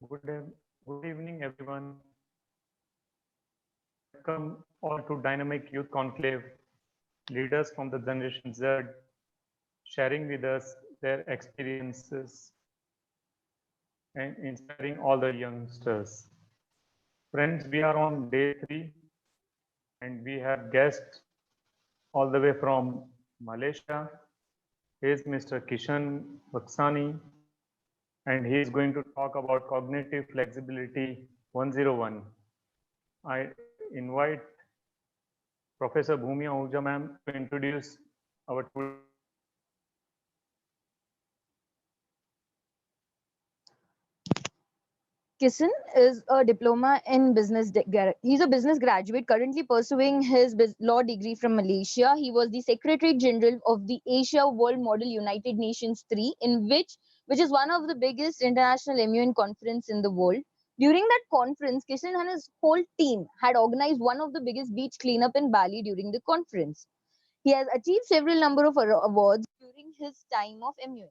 Good evening, everyone. Welcome all to Dynamic Youth Conclave, leaders from the Generation Z, sharing with us their experiences and inspiring all the youngsters. Friends, we are on day 3 and we have guests all the way from Malaysia. He is Mr. Kishan Buxani and he is going to talk about cognitive flexibility 101. I invite Professor Bhumi Ahuja ma'am to introduce our two. Kishan is a diploma in business. He's a business graduate currently pursuing his law degree from Malaysia. He was the Secretary General of the Asia World Model United Nations 3, which is one of the biggest international MUN conference in the world. During that conference, Kishan and his whole team had organized one of the biggest beach cleanup in Bali during the conference. He has achieved several number of awards during his time of MUN.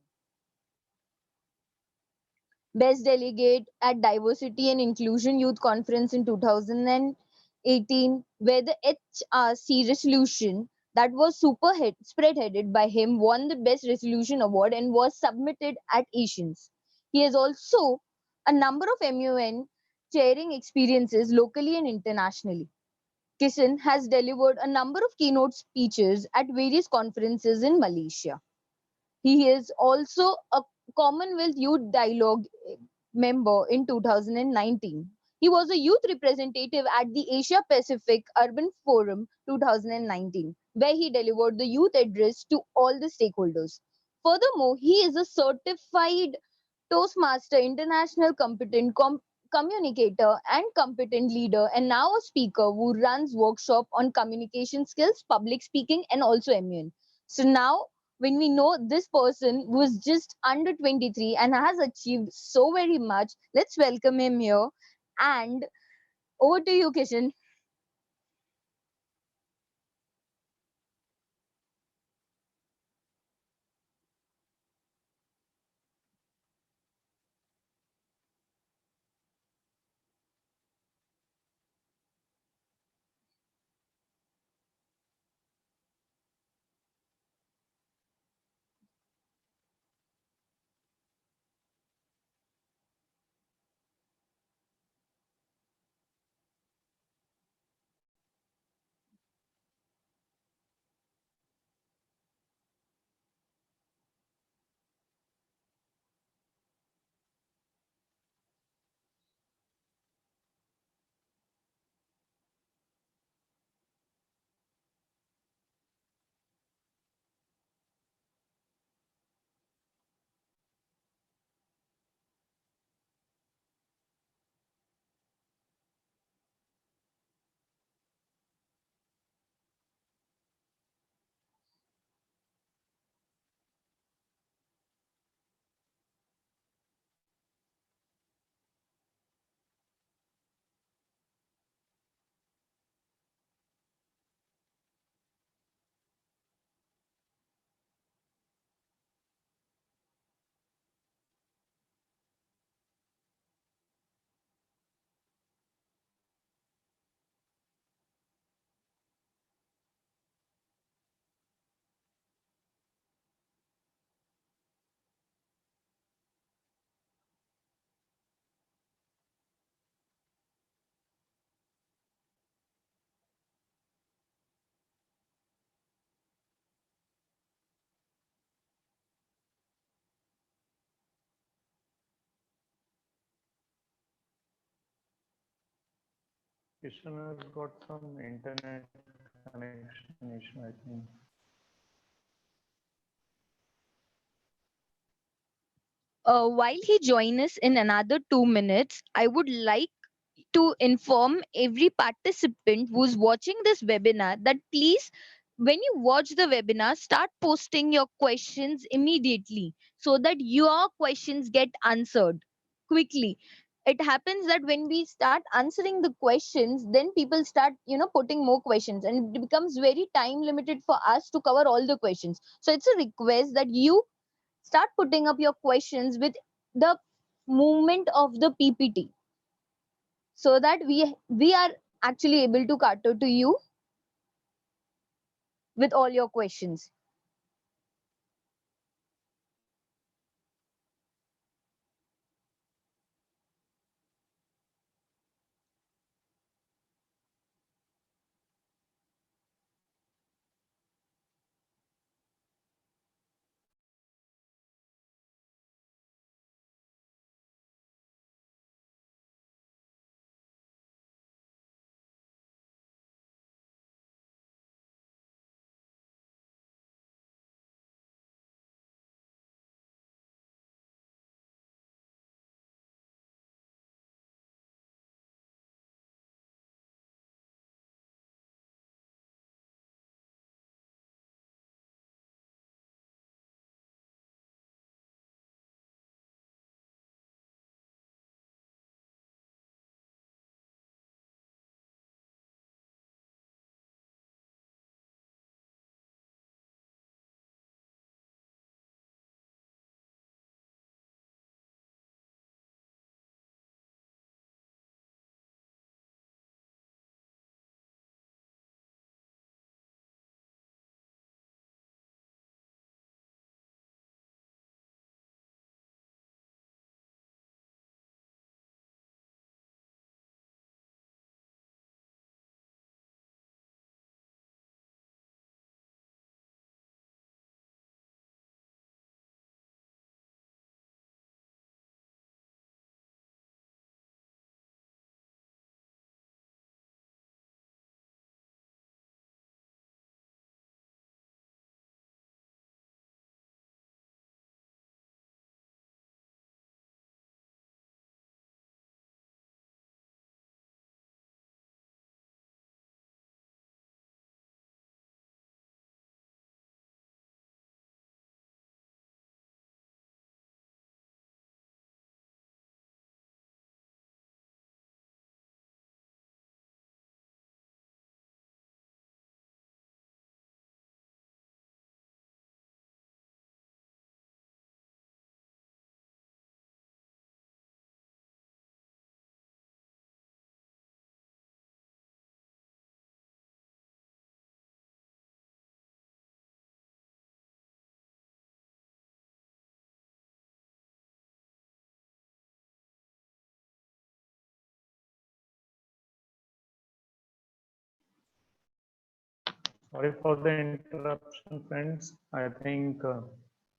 Best Delegate at Diversity and Inclusion Youth Conference in 2018, where the HRC resolution that was spreadheaded by him won the Best Resolution Award and was submitted at Asians. He has also a number of MUN chairing experiences locally and internationally. Kishan has delivered a number of keynote speeches at various conferences in Malaysia. He is also a Commonwealth Youth Dialogue member in 2019. He was a youth representative at the Asia Pacific Urban Forum 2019, where he delivered the youth address to all the stakeholders. Furthermore, he is a certified Toastmaster, international competent communicator and competent leader, and now a speaker who runs workshop on communication skills, public speaking, and also MUN. So now, when we know this person was just under 23 and has achieved so very much, let's welcome him here. And over to you, Kishan. Kishan has got some internet connection issue, I think. While he joins us in another 2 minutes, I would like to inform every participant who's watching this webinar that please, when you watch the webinar, start posting your questions immediately so that your questions get answered quickly. It happens that when we start answering the questions, then people start, putting more questions, and it becomes very time limited for us to cover all the questions. So it's a request that you start putting up your questions with the movement of the PPT so that we are actually able to cater to you with all your questions. Sorry for the interruption, friends. I think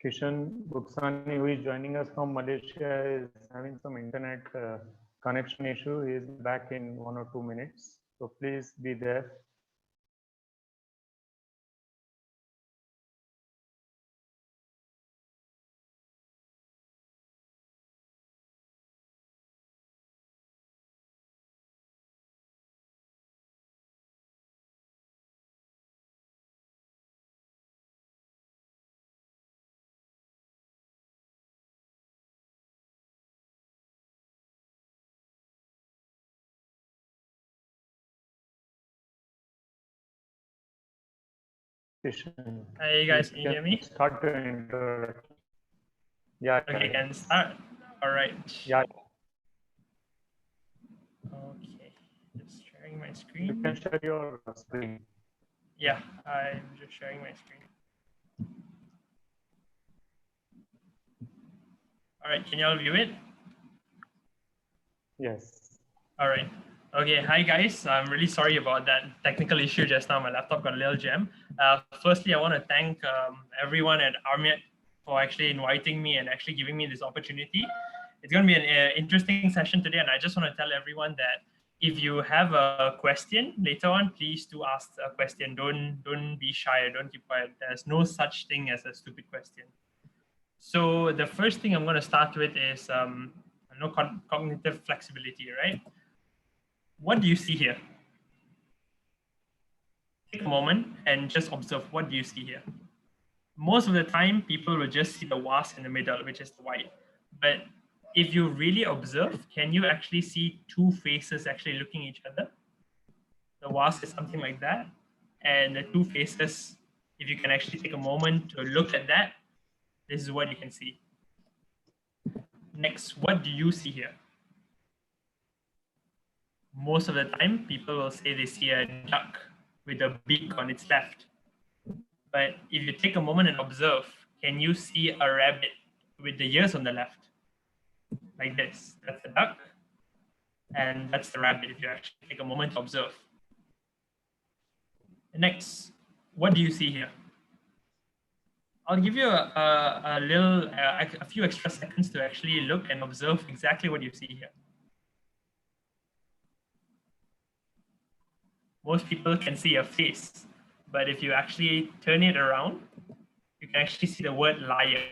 Kishan Buxani, who is joining us from Malaysia, is having some internet connection issue. He is back in 1 or 2 minutes. So please be there. Kishan, Hey guys, can you hear me? start your introduction. Yeah. Okay, can start. All right. Yeah. Okay, just sharing my You screen. can share your screen. Yeah, I'm just sharing my screen. All right, can you all view it? Yes. All right. Okay, hi guys. I'm really sorry about that technical issue just now. My laptop got a little jam. Firstly, I want to thank everyone at Armiet for actually inviting me and actually giving me this opportunity. It's going to be an interesting session today, and I just want to tell everyone that if you have a question later on, please do ask a question. Don't be shy. Don't keep quiet. There's no such thing as a stupid question. So the first thing I'm going to start with is cognitive flexibility, right? What do you see here? Take a moment and just observe. What do you see here? Most of the time, people will just see the vase in the middle, which is the white. But if you really observe, can you actually see two faces actually looking at each other? The vase is something like that. And the two faces, if you can actually take a moment to look at that, this is what you can see. Next, what do you see here? Most of the time, people will say they see a duck with a beak on its left. But if you take a moment and observe, can you see a rabbit with the ears on the left? Like this. That's the duck. And that's the rabbit if you actually take a moment to observe. Next, what do you see here? I'll give you a few extra seconds to actually look and observe exactly what you see here. Most people can see a face, but if you actually turn it around, you can actually see the word liar.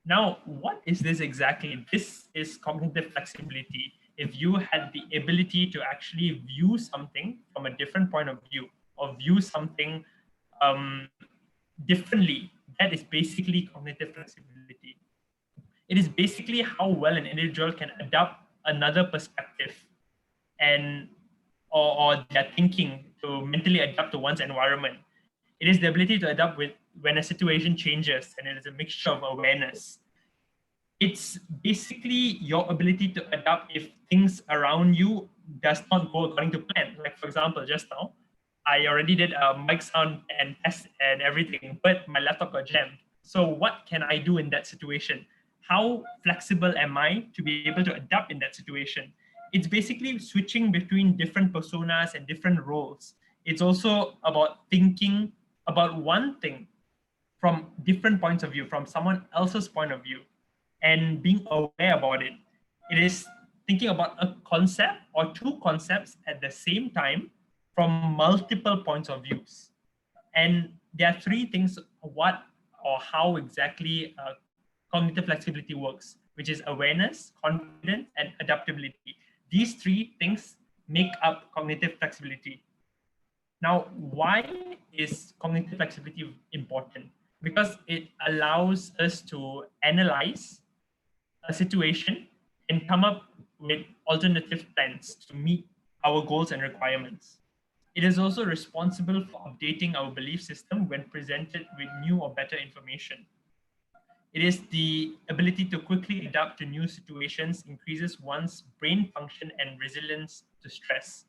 Now, what is this exactly? This is cognitive flexibility. If you had the ability to actually view something from a different point of view, or view something differently, that is basically cognitive flexibility. It is basically how well an individual can adopt another perspective and or their thinking to mentally adapt to one's environment. It is the ability to adapt when a situation changes, and it is a mixture of awareness. It's basically your ability to adapt if things around you does not go according to plan. Like for example, just now, I already did a mic sound and test and everything, but my laptop got jammed. So what can I do in that situation? How flexible am I to be able to adapt in that situation? It's basically switching between different personas and different roles. It's also about thinking about one thing from different points of view, from someone else's point of view, and being aware about it. It is thinking about a concept or two concepts at the same time from multiple points of views. And there are three things what or how exactly cognitive flexibility works, which is awareness, confidence, and adaptability. These three things make up cognitive flexibility. Now, why is cognitive flexibility important? Because it allows us to analyze a situation and come up with alternative plans to meet our goals and requirements. It is also responsible for updating our belief system when presented with new or better information. It is the ability to quickly adapt to new situations, increases one's brain function and resilience to stress.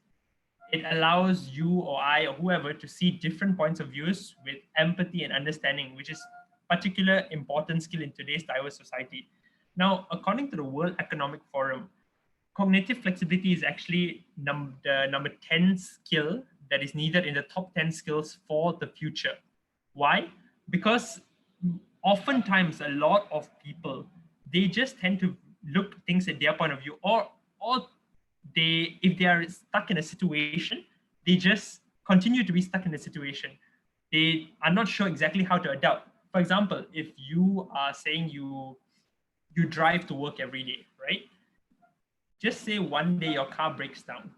It allows you or I or whoever to see different points of views with empathy and understanding, which is particular important skill in today's diverse society. Now, according to the World Economic Forum, cognitive flexibility is actually the number 10 skill that is needed in the top 10 skills for the future. Why? Because oftentimes a lot of people, they just tend to look things at their point of view, or if they are stuck in a situation, they just continue to be stuck in the situation. They are not sure exactly how to adapt. For example, if you are saying you drive to work every day, right? Just say one day your car breaks down.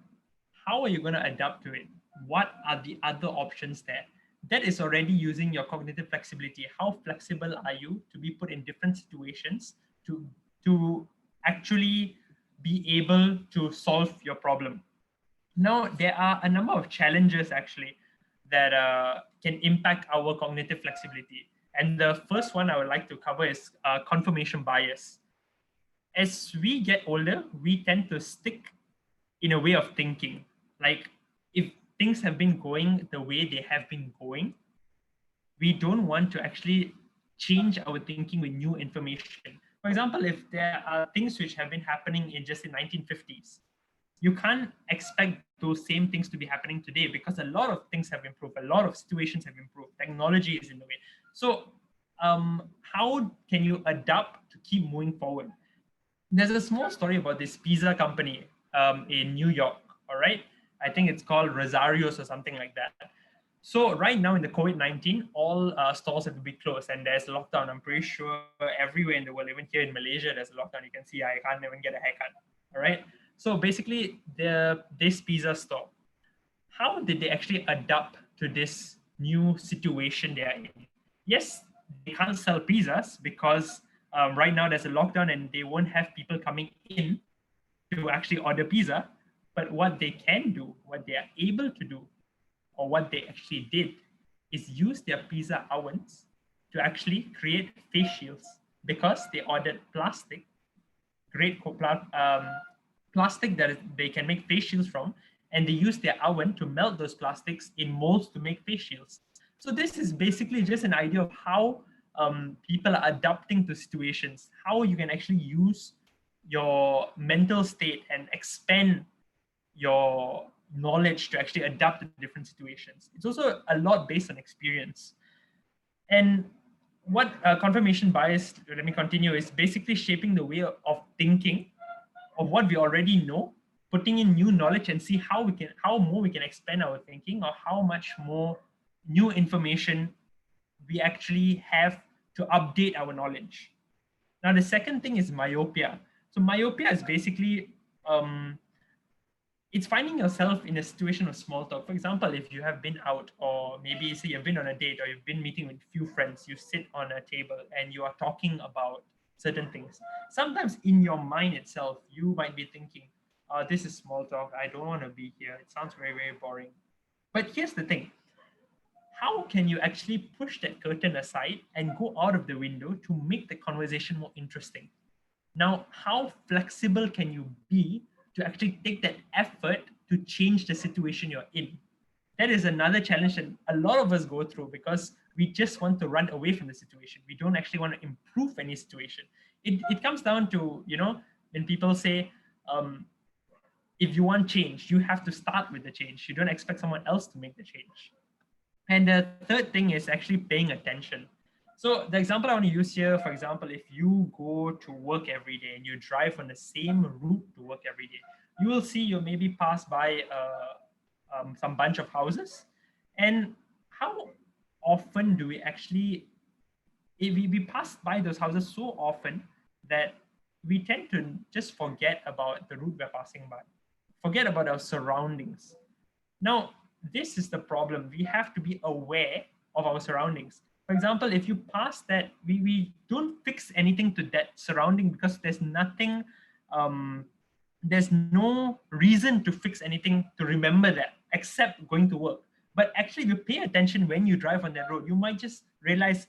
How are you going to adapt to it? What are the other options there? That is already using your cognitive flexibility. How flexible are you to be put in different situations to actually be able to solve your problem? Now, there are a number of challenges actually that can impact our cognitive flexibility. And the first one I would like to cover is confirmation bias. As we get older, we tend to stick in a way of thinking. Like if things have been going the way they have been going, we don't want to actually change our thinking with new information. For example, if there are things which have been happening in just the 1950s, you can't expect those same things to be happening today because a lot of things have improved, a lot of situations have improved, technology is in the way. So how can you adapt to keep moving forward? There's a small story about this pizza company in New York, all right? I think it's called Rosario's or something like that. So right now in the COVID-19, all stores have to be closed and there's lockdown. I'm pretty sure everywhere in the world, even here in Malaysia, there's a lockdown. You can see I can't even get a haircut, all right? So basically, this pizza store, how did they actually adapt to this new situation they are in? Yes, they can't sell pizzas because right now there's a lockdown and they won't have people coming in to actually order pizza. But what they can do, what they are able to do, or what they actually did, is use their pizza ovens to actually create face shields because they ordered plastic, plastic that they can make face shields from, and they use their oven to melt those plastics in molds to make face shields. So this is basically just an idea of how people are adapting to situations, how you can actually use your mental state and expand your knowledge to actually adapt to different situations. It's also a lot based on experience. And what confirmation bias, let me continue, is basically shaping the way of thinking of what we already know, putting in new knowledge and see how more we can expand our thinking, or how much more new information we actually have to update our knowledge. Now, the second thing is myopia. So myopia is basically, it's finding yourself in a situation of small talk. For example, if you have been out, or maybe say you've been on a date, or you've been meeting with a few friends, you sit on a table and you are talking about certain things. Sometimes in your mind itself, you might be thinking, this is small talk, I don't want to be here, it sounds very, very boring. But here's the thing, how can you actually push that curtain aside and go out of the window to make the conversation more interesting? Now, how flexible can you be to actually take that effort to change the situation you're in? That is another challenge that a lot of us go through, because we just want to run away from the situation. We don't actually want to improve any situation. It comes down to, when people say, if you want change, you have to start with the change. You don't expect someone else to make the change. And the third thing is actually paying attention. So the example I want to use here, for example, if you go to work every day and you drive on the same route to work every day, you will see you maybe pass by some bunch of houses. And how often do we actually, if we pass by those houses so often that we tend to just forget about the route we're passing by, forget about our surroundings. Now, this is the problem. We have to be aware of our surroundings. For example, if you pass that, we don't fix anything to that surrounding because there's nothing, there's no reason to fix anything to remember that except going to work. But actually, if you pay attention when you drive on that road, you might just realize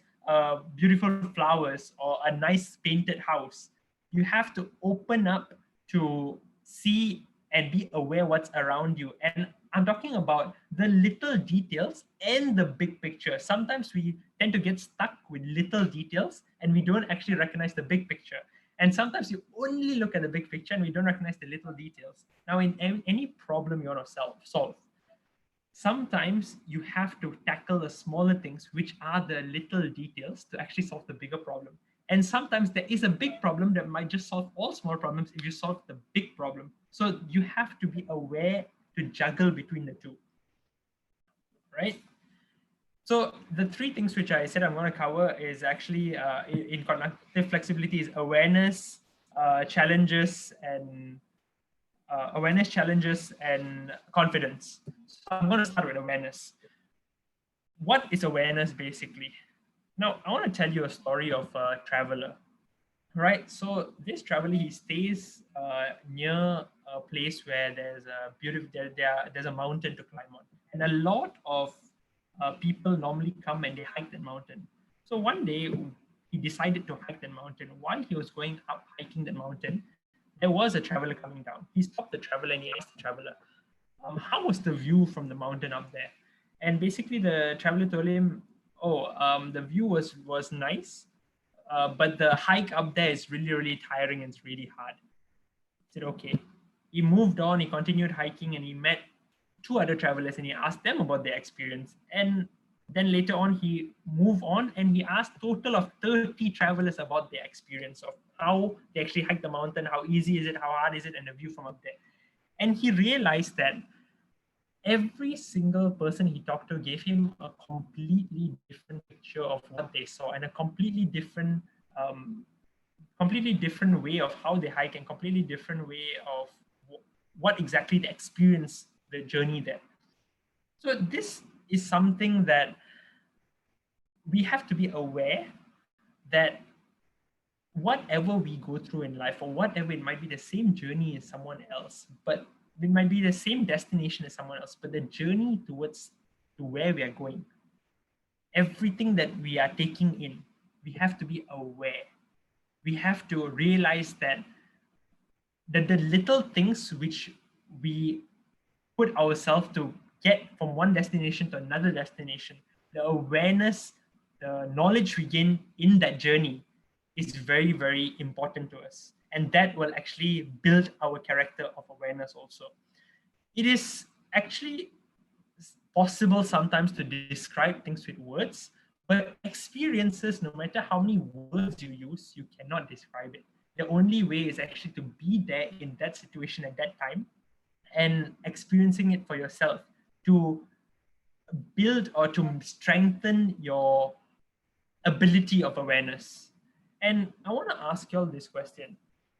beautiful flowers or a nice painted house. You have to open up to see and be aware what's around you. And I'm talking about the little details and the big picture. Sometimes we tend to get stuck with little details and we don't actually recognize the big picture. And sometimes you only look at the big picture and we don't recognize the little details. Now, in any problem you want to solve, sometimes you have to tackle the smaller things, which are the little details, to actually solve the bigger problem. And sometimes there is a big problem that might just solve all small problems if you solve the big problem. So you have to be aware to juggle between the two, right? So the three things which I said I'm going to cover is actually in cognitive flexibility is awareness, challenges, and confidence. So I'm going to start with awareness. What is awareness basically? Now, I want to tell you a story of a traveler, right? So this traveler, he stays near a place where there's a beautiful, there's a mountain to climb on. And a lot of people normally come and they hike that mountain. So one day he decided to hike that mountain. While he was going up hiking the mountain, there was a traveler coming down. He stopped the traveler and he asked the traveler, how was the view from the mountain up there? And basically the traveler told him, the view was nice, but the hike up there is really, really tiring and it's really hard. He said, okay. He moved on, he continued hiking and he met two other travelers and he asked them about their experience. And then later on, he moved on and he asked total of 30 travelers about their experience of how they actually hiked the mountain, how easy is it, how hard is it, and the view from up there. And he realized that every single person he talked to gave him a completely different picture of what they saw, and a completely different way of how they hike, and completely different way of what exactly they experience the journey there. So this is something that we have to be aware that whatever we go through in life, or whatever, it might be the same journey as someone else, but it might be the same destination as someone else, but the journey towards to where we are going, everything that we are taking in, we have to be aware. We have to realize that the little things which we put ourselves to get from one destination to another destination, the awareness, the knowledge we gain in that journey is very, very important to us. And that will actually build our character of awareness also. It is actually possible sometimes to describe things with words, but experiences, no matter how many words you use, you cannot describe it. The only way is actually to be there in that situation at that time and experiencing it for yourself, to build or to strengthen your ability of awareness. And I want to ask you all this question.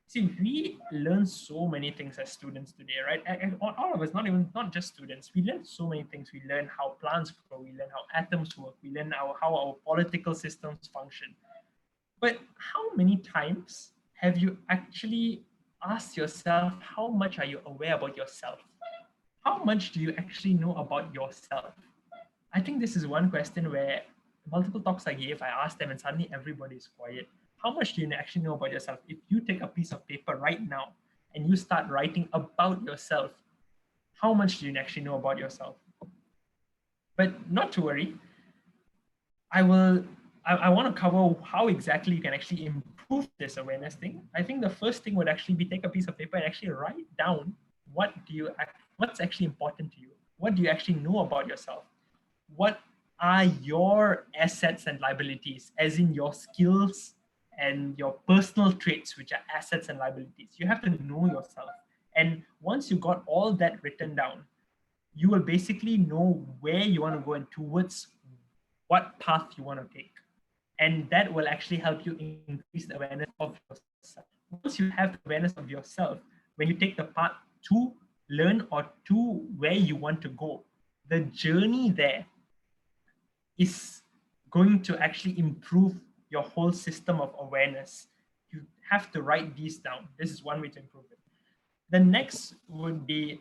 See, we learn so many things as students today, right? And all of us, not just students, we learn so many things. We learn how plants grow, we learn how atoms work, we learn how our political systems function. But how many times have you actually asked yourself, how much are you aware about yourself? How much do you actually know about yourself? I think this is one question where multiple talks I gave, I asked them and suddenly everybody is quiet. How much do you actually know about yourself? If you take a piece of paper right now and you start writing about yourself, how much do you actually know about yourself? But not to worry. I want to cover how exactly you can actually improve this awareness thing. I think the first thing would actually be take a piece of paper and actually write down what's actually important to you. What do you actually know about yourself? What are your assets and liabilities, as in your skills and your personal traits, which are assets and liabilities. You have to know yourself. And once you got all that written down, you will basically know where you want to go and towards what path you want to take. And that will actually help you increase the awareness of yourself. Once you have awareness of yourself, when you take the path to learn or to where you want to go, the journey there is going to actually improve your whole system of awareness. You have to write these down. This is one way to improve it. The next would be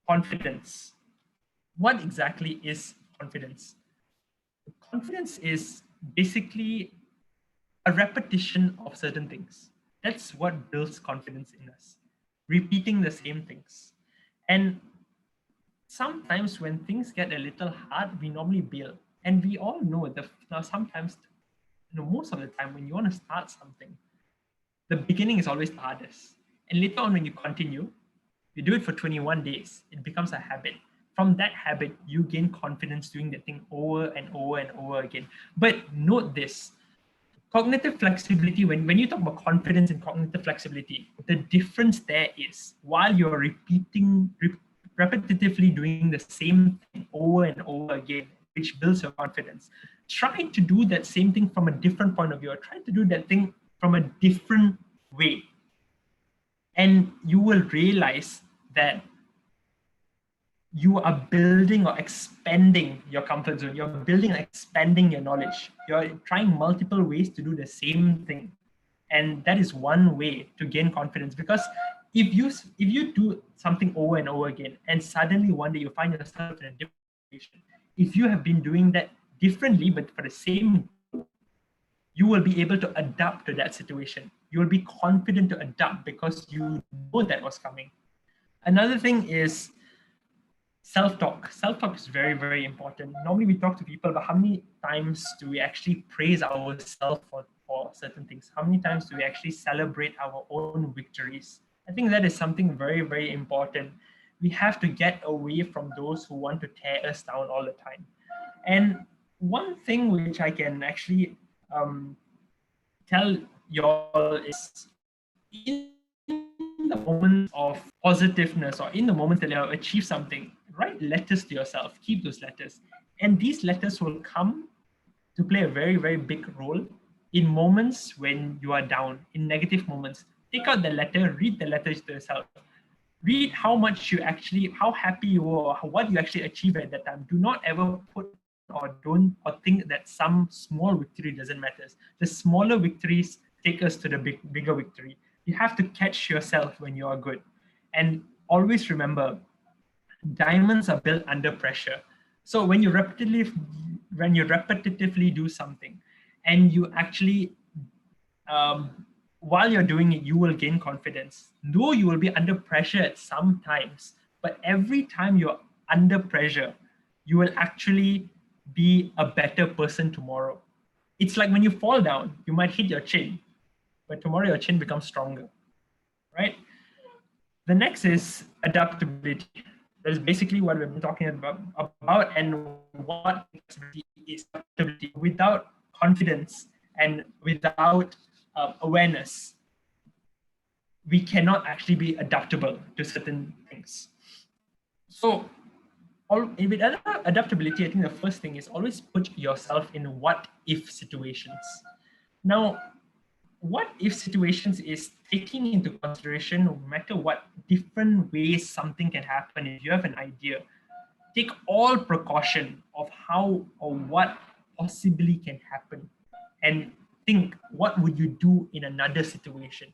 confidence. What exactly is confidence? Confidence is basically a repetition of certain things. That's what builds confidence in us, repeating the same things. And sometimes when things get a little hard, we normally bail. And we all know that sometimes, most of the time when you want to start something, the beginning is always the hardest. And later on when you continue, you do it for 21 days, it becomes a habit. From that habit, you gain confidence doing the thing over and over and over again. But note this, cognitive flexibility, when you talk about confidence and cognitive flexibility, the difference there is while you're repetitively doing the same thing over and over again, which builds your confidence, try to do that same thing from a different point of view, or try to do that thing from a different way. And you will realize that you are building or expanding your comfort zone. You're building and expanding your knowledge. You're trying multiple ways to do the same thing. And that is one way to gain confidence, because if you do something over and over again, and suddenly one day you find yourself in a different situation, if you have been doing that differently, but for the same, you will be able to adapt to that situation. You will be confident to adapt because you know that was coming. Another thing is self-talk. Self-talk is very, very important. Normally we talk to people, but how many times do we actually praise ourselves for certain things? How many times do we actually celebrate our own victories? I think that is something very, very important. We have to get away from those who want to tear us down all the time. And one thing which I can actually tell y'all is, in the in the moments of positiveness or in the moments that you have achieved something, write letters to yourself, keep those letters. And these letters will come to play a very, very big role in moments when you are down, in negative moments. Take out the letter, read the letters to yourself. Read how much you actually, how happy you were, what you actually achieved at that time. Do not ever put or don't or think that some small victory doesn't matter. The smaller victories take us to the bigger victory. You have to catch yourself when you are good. And always remember, diamonds are built under pressure. So when you repetitively do something and you actually while you're doing it, you will gain confidence. Though you will be under pressure at some times, but every time you're under pressure, you will actually be a better person tomorrow. It's like when you fall down, you might hit your chin, but tomorrow your chin becomes stronger, right? The next is adaptability. That is basically what we've been talking about and what is adaptability. Without confidence and without awareness, we cannot actually be adaptable to certain things. So with adaptability, I think the first thing is always put yourself in what-if situations. Now, what-if situations is taking into consideration, no matter what different ways something can happen. If you have an idea, take all precaution of how or what possibly can happen and think, what would you do in another situation?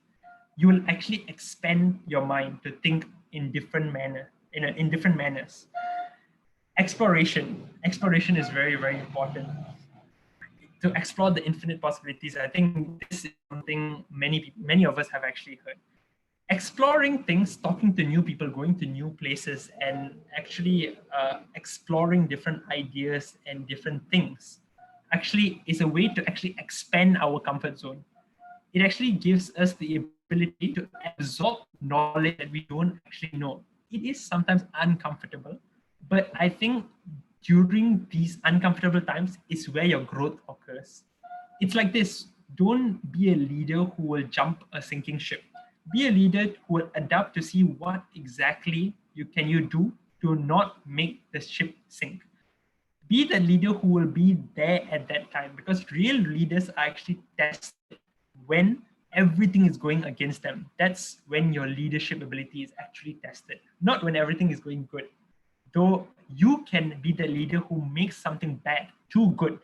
You will actually expand your mind to think in different manners. Exploration is very, very important. To explore the infinite possibilities, I think this is something many of us have actually heard. Exploring things, talking to new people, going to new places, and actually exploring different ideas and different things actually is a way to actually expand our comfort zone. It actually gives us the ability to absorb knowledge that we don't actually know. It is sometimes uncomfortable, but I think during these uncomfortable times is where your growth occurs. It's like this: don't be a leader who will jump a sinking ship. Be a leader who will adapt to see what exactly can you do to not make the ship sink. Be the leader who will be there at that time, because real leaders are actually tested when everything is going against them. That's when your leadership ability is actually tested, not when everything is going good. Though you can be the leader who makes something bad too good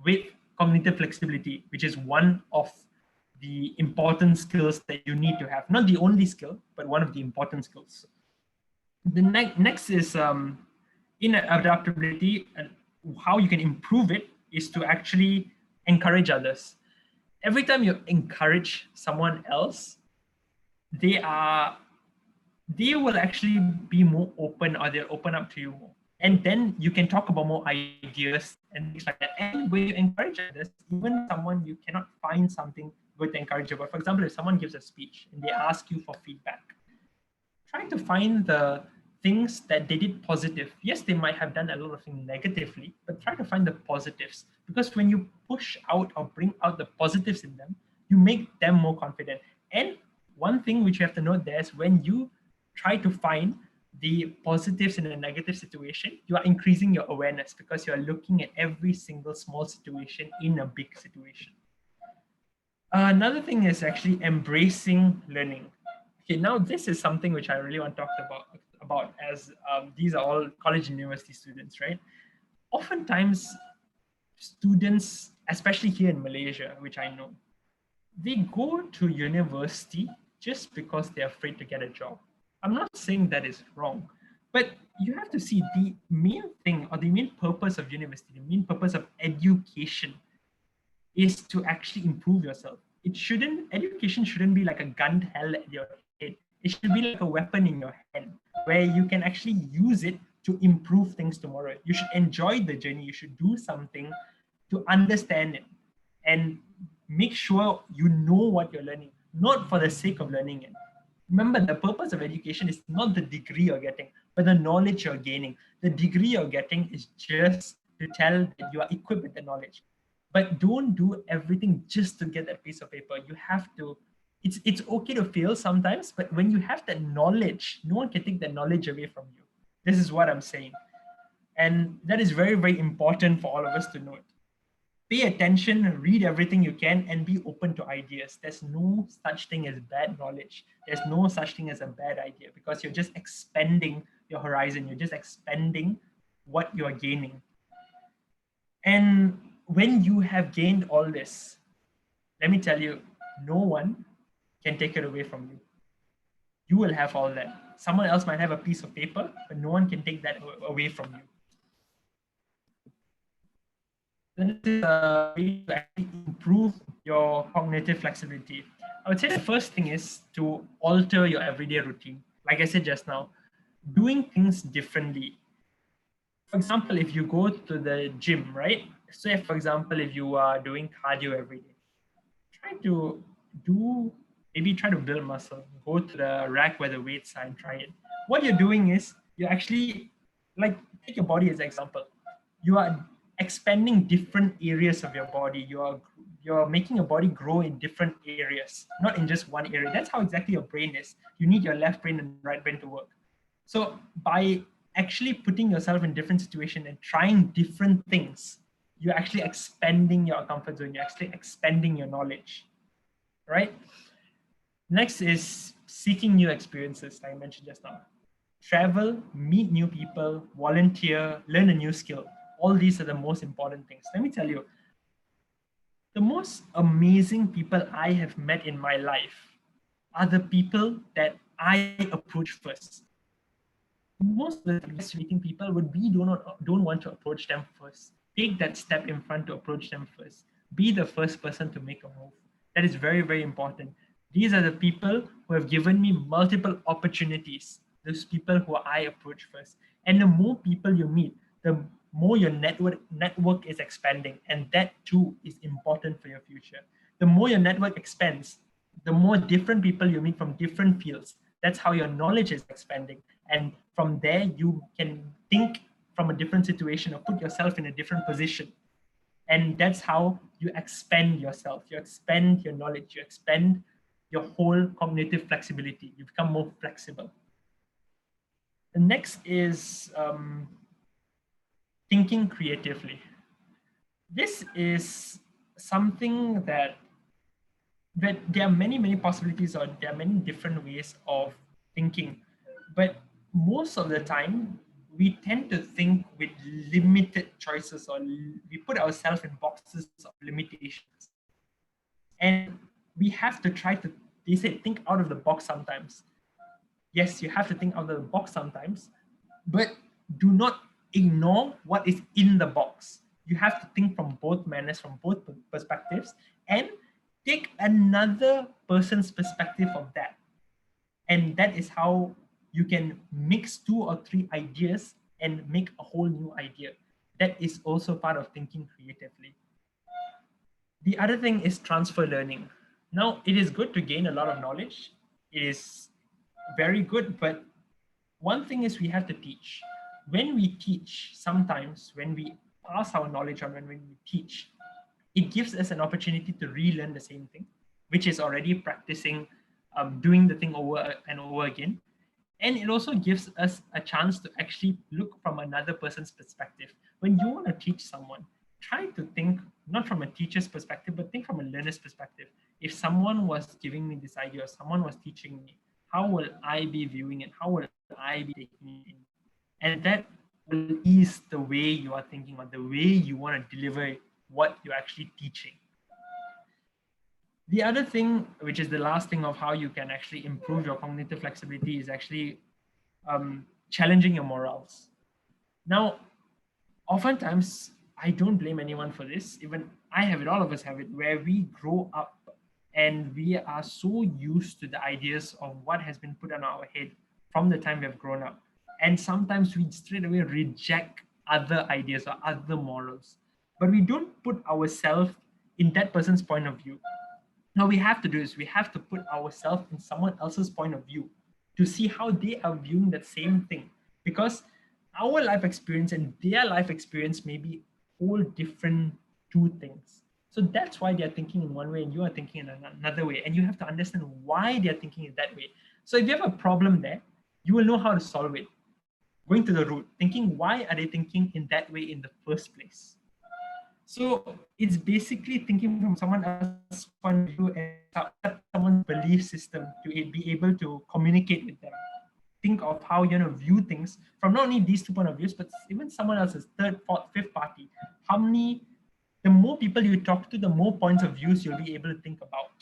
with cognitive flexibility, which is one of the important skills that you need to have. Not the only skill, but one of the important skills. The next is in adaptability, and how you can improve it is to actually encourage others. Every time you encourage someone else, they will actually be more open, or they'll open up to you more. And then you can talk about more ideas and things like that. And when you encourage others, even someone you cannot find something good to encourage about. For example, if someone gives a speech and they ask you for feedback, try to find the things that they did positive. Yes, they might have done a lot of things negatively, but try to find the positives. Because when you push out or bring out the positives in them, you make them more confident. And one thing which you have to note there is when you try to find the positives in a negative situation, you are increasing your awareness because you are looking at every single small situation in a big situation. Another thing is actually embracing learning. Okay, now this is something which I really want to talk about as these are all college and university students, right? Oftentimes, students, especially here in Malaysia, which I know, they go to university just because they're afraid to get a job. I'm not saying that is wrong, but you have to see the main thing or the main purpose of university, the main purpose of education is to actually improve yourself. Education shouldn't be like a gun held at your head. It should be like a weapon in your hand where you can actually use it to improve things tomorrow. You should enjoy the journey. You should do something to understand it and make sure you know what you're learning, not for the sake of learning it. Remember, the purpose of education is not the degree you're getting, but the knowledge you're gaining. The degree you're getting is just to tell that you are equipped with the knowledge. But don't do everything just to get that piece of paper. You have to it's okay to fail sometimes, but when you have that knowledge, no one can take that knowledge away from you. This is what I'm saying. And that is very, very important for all of us to note. Pay attention, read everything you can, and be open to ideas. There's no such thing as bad knowledge. There's no such thing as a bad idea, because you're just expanding your horizon. You're just expanding what you're gaining. And when you have gained all this, let me tell you, no one can take it away from you. You will have all that. Someone else might have a piece of paper, but no one can take that away from you. Then this is a way to actually improve your cognitive flexibility. I would say the first thing is to alter your everyday routine. Like I said just now, doing things differently. For example, if you go to the gym, right? Say, for example, if you are doing cardio every day, try to try to build muscle. Go to the rack where the weights are and try it. What you're doing is you're actually, like, take your body as an example. You are expanding different areas of your body. You're making your body grow in different areas, not in just one area. That's how exactly your brain is. You need your left brain and right brain to work. So by actually putting yourself in different situations and trying different things, you're actually expanding your comfort zone. You're actually expanding your knowledge, right? Next is seeking new experiences, like I mentioned just now. Travel, meet new people, volunteer, learn a new skill. All these are the most important things. Let me tell you, the most amazing people I have met in my life are the people that I approach first. Most of the best meeting people would be don't want to approach them first. Take that step in front to approach them first. Be the first person to make a move. That is very, very important. These are the people who have given me multiple opportunities. Those people who I approach first. And the more people you meet, the more your network is expanding. And that too is important for your future. The more your network expands, the more different people you meet from different fields. That's how your knowledge is expanding. And from there, you can think from a different situation or put yourself in a different position. And that's how you expand yourself. You expand your knowledge. You expand your whole cognitive flexibility. You become more flexible. The next is thinking creatively. This is something that there are many, many possibilities, or there are many different ways of thinking. But most of the time, we tend to think with limited choices, or we put ourselves in boxes of limitations. And we have to try to, they say, think out of the box sometimes. Yes, you have to think out of the box sometimes, but do not ignore what is in the box. You have to think from both manners, from both perspectives, and take another person's perspective of that. And that is how you can mix 2 or 3 ideas and make a whole new idea. That is also part of thinking creatively. The other thing is transfer learning. Now, it is good to gain a lot of knowledge. It is very good, but one thing is we have to teach. When we teach, sometimes when we pass our knowledge on, when we teach, it gives us an opportunity to relearn the same thing, which is already practicing, doing the thing over and over again. And it also gives us a chance to actually look from another person's perspective. When you want to teach someone, try to think not from a teacher's perspective, but think from a learner's perspective. If someone was giving me this idea, or someone was teaching me, how will I be viewing it? How will I be taking it in? And that will ease the way you are thinking, or the way you want to deliver what you're actually teaching. The other thing, which is the last thing of how you can actually improve your cognitive flexibility, is actually challenging your morals. Now, oftentimes, I don't blame anyone for this. Even I have it, all of us have it, where we grow up and we are so used to the ideas of what has been put on our head from the time we have grown up. And sometimes we straight away reject other ideas or other morals, but we don't put ourselves in that person's point of view. Now, we have to do is we have to put ourselves in someone else's point of view to see how they are viewing that same thing. Because our life experience and their life experience may be whole different two things. So that's why they're thinking in one way and you are thinking in another way. And you have to understand why they're thinking in that way. So if you have a problem there, you will know how to solve it. Going to the root, thinking why are they thinking in that way in the first place? So it's basically thinking from someone else's point of view and accept someone's belief system to be able to communicate with them. Think of how you know view things from not only these two point of views, but even someone else's third, fourth, fifth party. How many? The more people you talk to, the more points of views you'll be able to think about.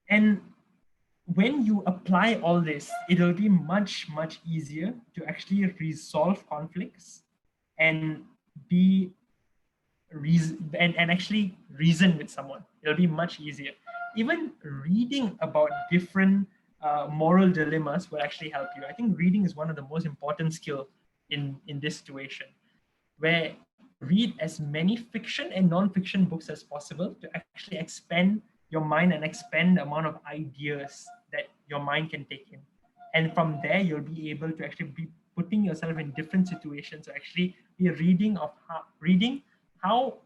And when you apply all this, it'll be much easier to actually resolve conflicts and be and actually reason with someone. It'll be much easier. Even reading about different moral dilemmas will actually help you. I think reading is one of the most important skill in this situation, where read as many fiction and non-fiction books as possible to actually expand your mind and expand the amount of ideas that your mind can take in. And from there, you'll be able to actually be putting yourself in different situations, to actually be reading how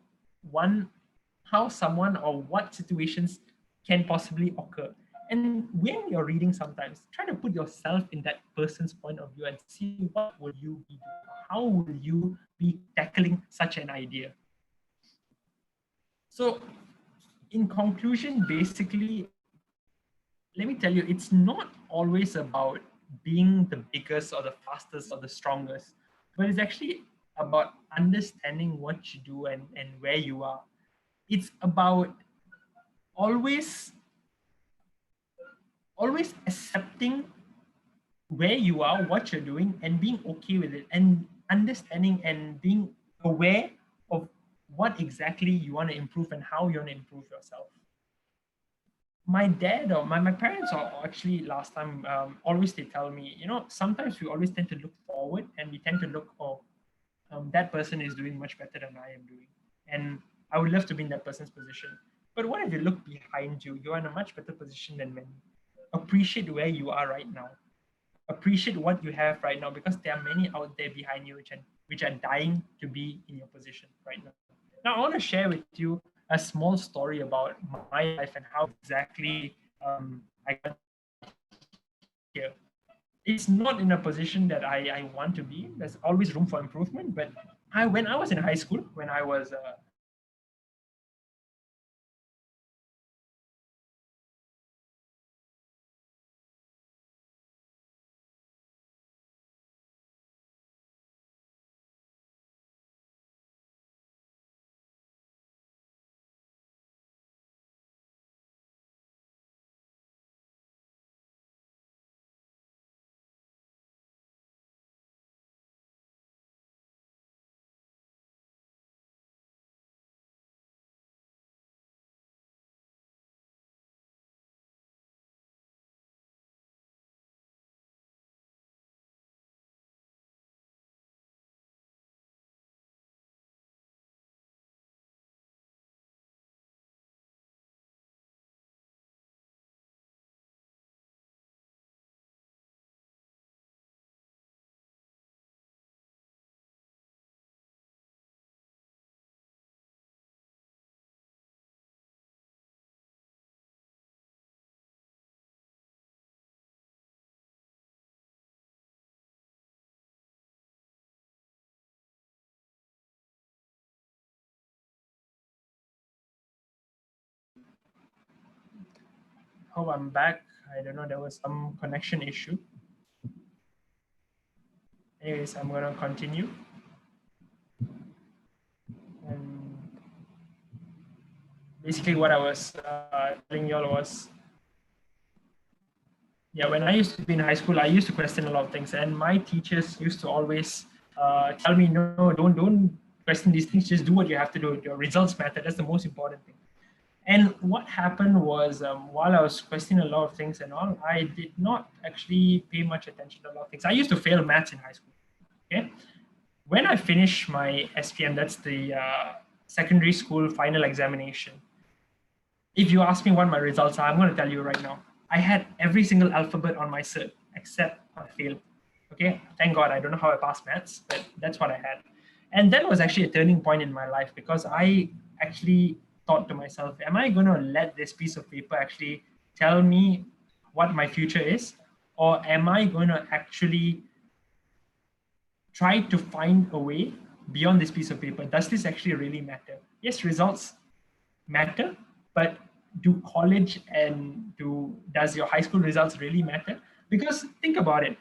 how someone or what situations can possibly occur. And when you're reading, sometimes try to put yourself in that person's point of view and see what will you be doing, how will you be tackling such an idea. So in conclusion, basically, let me tell you, it's not always about being the biggest or the fastest or the strongest, but it's actually about understanding what you do and where you are. It's about always accepting where you are, what you're doing, and being okay with it, and understanding and being aware of what exactly you want to improve and how you want to improve yourself. My dad or my parents are actually last time always they tell me, you know, sometimes we always tend to look forward and we tend to look, oh, that person is doing much better than I am doing. And I would love to be in that person's position. But what if you look behind you? You're in a much better position than many. Appreciate where you are right now. Appreciate what you have right now, because there are many out there behind you which are dying to be in your position right now. Now, I want to share with you a small story about my life and how exactly I got here. It's not in a position that I want to be. There's always room for improvement. But when I was in high school, when I was oh, I'm back. I don't know, there was some connection issue. Anyways, I'm gonna continue. And basically what I was telling y'all was, yeah, when I used to be in high school, I used to question a lot of things, and my teachers used to always tell me, no, don't question these things. Just do what you have to do. Your results matter. That's the most important thing. And what happened was, while I was questioning a lot of things and all, I did not actually pay much attention to a lot of things. I used to fail maths in high school. Okay, when I finished my SPM, that's the secondary school final examination. If you ask me what my results are, I'm going to tell you right now. I had every single alphabet on my cert except I failed. Okay, thank God. I don't know how I passed maths, but that's what I had. And that was actually a turning point in my life, because I actually thought to myself, am I going to let this piece of paper actually tell me what my future is? Or am I going to actually try to find a way beyond this piece of paper? Does this actually really matter? Yes, results matter, but do college and does your high school results really matter? Because think about it,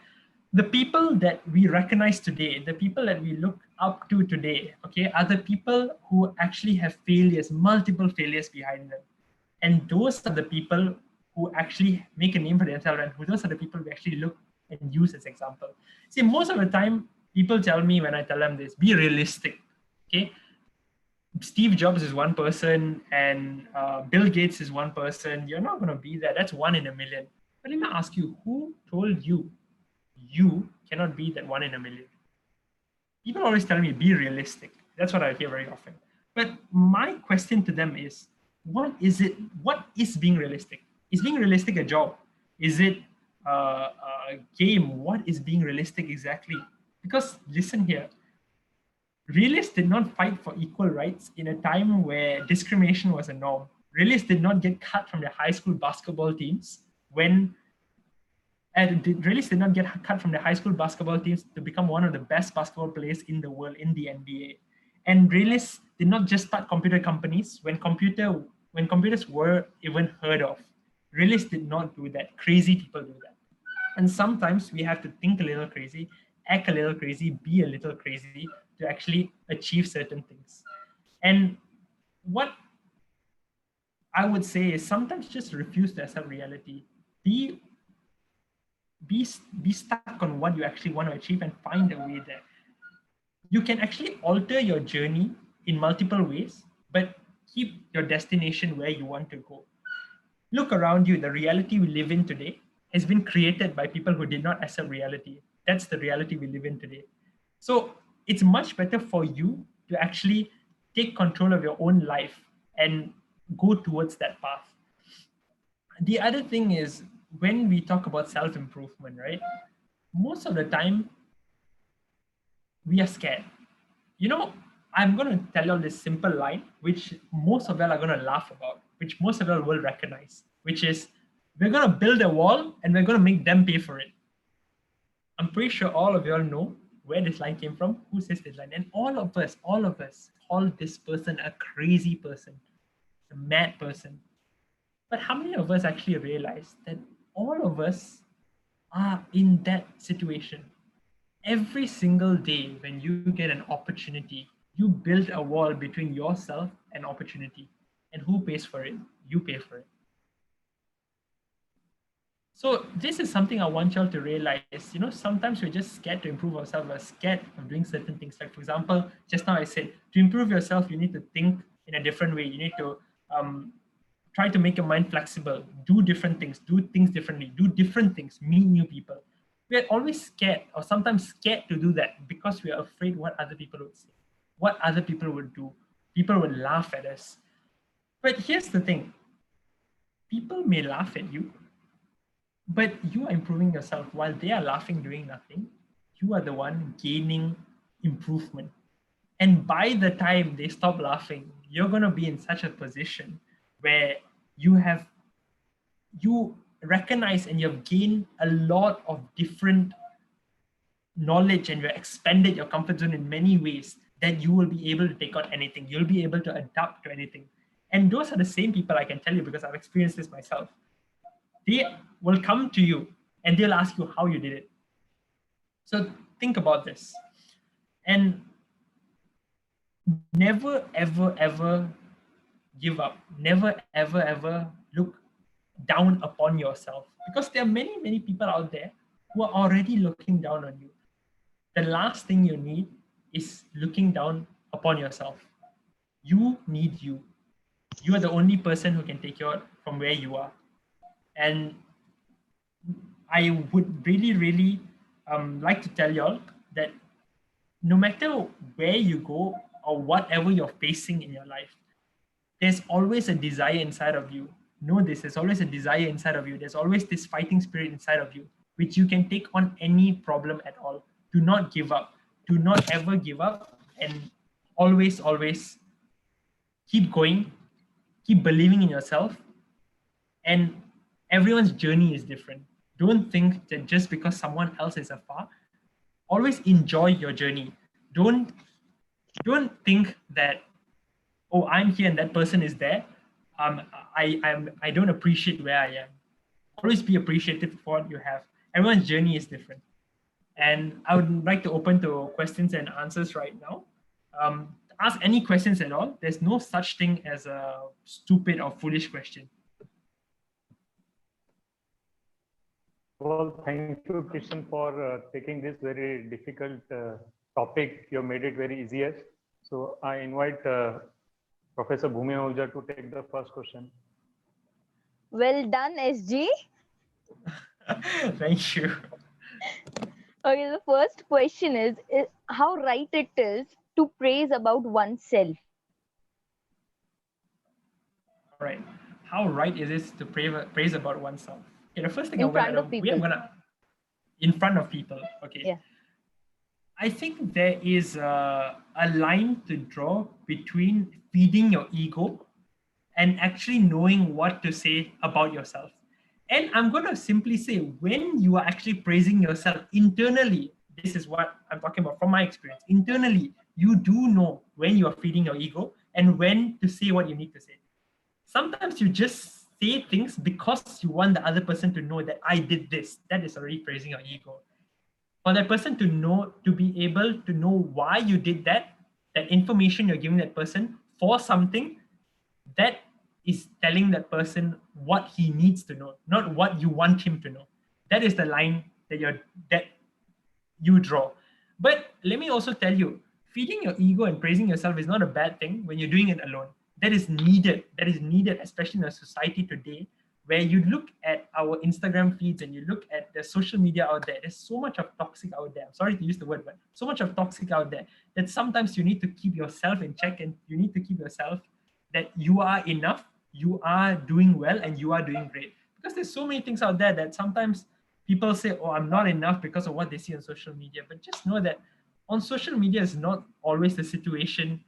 the people that we recognize today, the people that we look up to today, okay, are the people who actually have failures, multiple failures behind them. And those are the people who actually make a name for themselves, and those are the people we actually look and use as example. See, most of the time, people tell me when I tell them this, be realistic, okay? Steve Jobs is one person and Bill Gates is one person. You're not going to be there. That's 1 in a million. But let me ask you, who told you you cannot be that 1 in a million? People always tell me, be realistic. That's what I hear very often. But my question to them is, what is being realistic? Is being realistic a job? Is it a game? What is being realistic exactly? Because listen here, realists did not fight for equal rights in a time where discrimination was a norm. Realists did not get cut from their high school basketball teams realists did not get cut from the high school basketball teams to become one of the best basketball players in the world in the NBA. And realists did not just start computer companies when computers were even heard of. Realists did not do that. Crazy people do that. And sometimes we have to think a little crazy, act a little crazy, be a little crazy to actually achieve certain things. And what I would say is sometimes just refuse to accept reality. Be stuck on what you actually want to achieve and find a way there. You can actually alter your journey in multiple ways, but keep your destination where you want to go. Look around you. The reality we live in today has been created by people who did not accept reality. That's the reality we live in today. So it's much better for you to actually take control of your own life and go towards that path. The other thing is, when we talk about self-improvement, right? Most of the time, we are scared. You know, I'm going to tell you this simple line, which most of you are going to laugh about, which most of you will recognize, which is, we're going to build a wall and we're going to make them pay for it. I'm pretty sure all of you all know where this line came from, who says this line. And all of us call this person a crazy person, a mad person. But how many of us actually realize that all of us are in that situation? Every single day when you get an opportunity, you build a wall between yourself and opportunity. And who pays for it? You pay for it. So this is something I want y'all to realize. You know, sometimes we're just scared to improve ourselves. We're scared of doing certain things. Like, for example, just now I said, to improve yourself, you need to think in a different way. You need to try to make your mind flexible, do different things, do things differently, do different things, meet new people. We're always scared, or sometimes scared to do that because we are afraid what other people would say, what other people would do. People would laugh at us. But here's the thing. People may laugh at you, but you are improving yourself. While they are laughing, doing nothing, you are the one gaining improvement. And by the time they stop laughing, you're going to be in such a position where you recognize and you've gained a lot of different knowledge, and you've expanded your comfort zone in many ways that you will be able to take on anything. You'll be able to adapt to anything. And those are the same people, I can tell you, because I've experienced this myself. They will come to you and they'll ask you how you did it. So think about this. And never, ever, ever give up. Never, ever, ever look down upon yourself, because there are many, many people out there who are already looking down on you. The last thing you need is looking down upon yourself. You need you. You are the only person who can take you out from where you are. And I would really, really like to tell y'all that no matter where you go or whatever you're facing in your life, there's always a desire inside of you. Know this, there's always a desire inside of you. There's always this fighting spirit inside of you, which you can take on any problem at all. Do not give up. Do not ever give up, and always, always keep going keep believing in yourself, and everyone's journey is different. Don't think that just because someone else is afar, always enjoy your journey. Don't think that, oh, I'm here and that person is there. I don't appreciate where I am. Always be appreciative for what you have. Everyone's journey is different. And I would like to open to questions and answers right now. Ask any questions at all. There's no such thing as a stupid or foolish question. Well, thank you, Kishan, for taking this very difficult topic. You made it very easier. So I invite Professor Bhumi Ahuja to take the first question. Well done, SG. Thank you. Okay, the first question is how right it is to praise about oneself. All right. How right is it to praise about oneself? Okay, the first thing In I'm gonna front of people. in front of people. Okay. Yeah. I think there is a line to draw between feeding your ego and actually knowing what to say about yourself. And I'm going to simply say, when you are actually praising yourself internally, this is what I'm talking about from my experience. Internally, you do know when you are feeding your ego and when to say what you need to say. Sometimes you just say things because you want the other person to know that I did this. That is already praising your ego. For that person to know, to be able to know why you did that, that information you're giving that person for something, that is telling that person what he needs to know, not what you want him to know. That is the line that you draw. But let me also tell you, feeding your ego and praising yourself is not a bad thing when you're doing it alone. That is needed. That is needed, especially in a society today where you look at our Instagram feeds and you look at the social media out there. There's so much of toxic out there. I'm sorry to use the word, but so much of toxic out there that sometimes you need to keep yourself in check, and you need to keep yourself that you are enough, you are doing well, and you are doing great. Because there's so many things out there that sometimes people say, oh, I'm not enough because of what they see on social media. But just know that on social media is not always the situation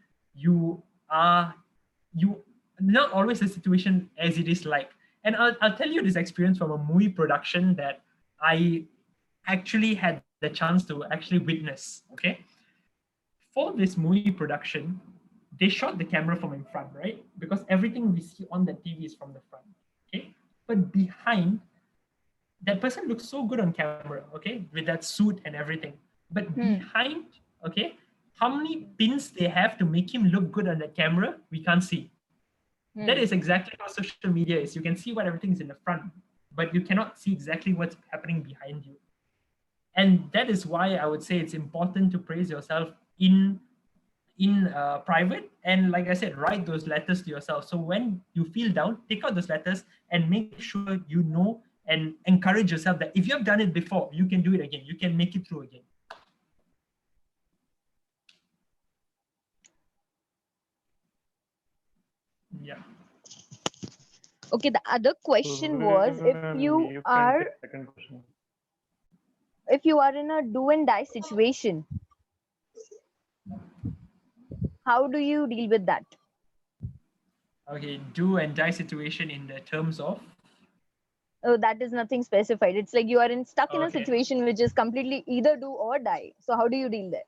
not always the situation as it is like. And I'll tell you this experience from a movie production that I actually had the chance to actually witness, okay? For this movie production, they shot the camera from in front, right? Because everything we see on the TV is from the front, okay? But behind, that person looks so good on camera, okay? With that suit and everything. But behind, okay, how many pins they have to make him look good on the camera, we can't see. That is exactly how social media is. You can see what everything is in the front, but you cannot see exactly what's happening behind you. And that is why I would say it's important to praise yourself in private. And like I said, write those letters to yourself. So when you feel down, take out those letters and make sure you know and encourage yourself that if you have done it before, you can do it again. You can make it through again. Yeah. Okay, the other question was if you are in a do and die situation, how do you deal with that? Okay, do and die situation in the terms of? Oh, that is nothing specified. It's like you are stuck in a situation which is completely either do or die. So how do you deal there?